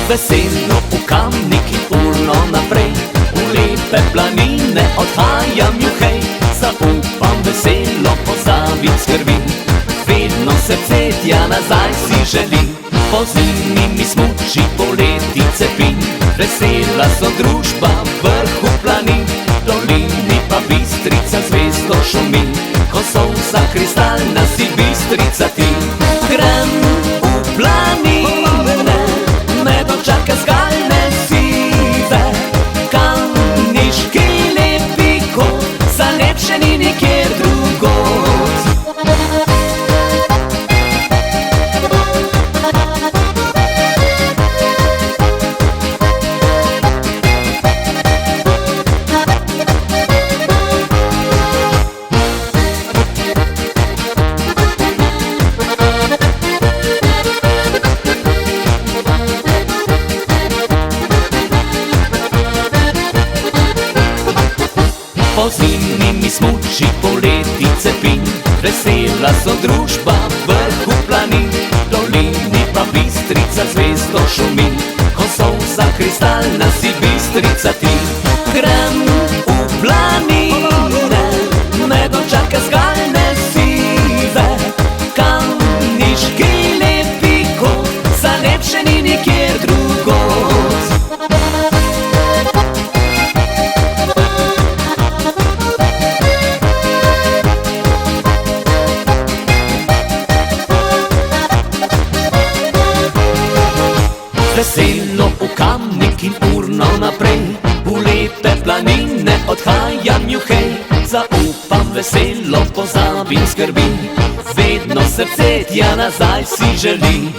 Veselo v Kamniki urno naprej, v lepe planine odhajam juhej. Zaupam veselo, pozabim skrbi, vedno srce tja nazaj si želi. Po zimi mi smuči, poleti cepin, vesela so družba v vrhu planin. Dolini pa Bistrica zvezdo šumi, ko solza kristalna si Bistrica ti. Grem v planine, me dočaka skalne sive, Kamniški lepi kot, za lepše ni nikjer drugod. Po zimi mi smuči, poleti cepin, vesela so družba v vrhu planin. Dolini pa Bistrica zvezdo šumi, ko solza kristalna si Bistrica ti. Grem v planine, me dočaka skalne sive, Kamniški lepi kot, za lepše ni nikjer drugod. Veselo v Kamniki urno naprej, v lepe planine odhajam juhej. Zaupam veselo, pozabim skrbi, vedno srce tja nazaj si želi.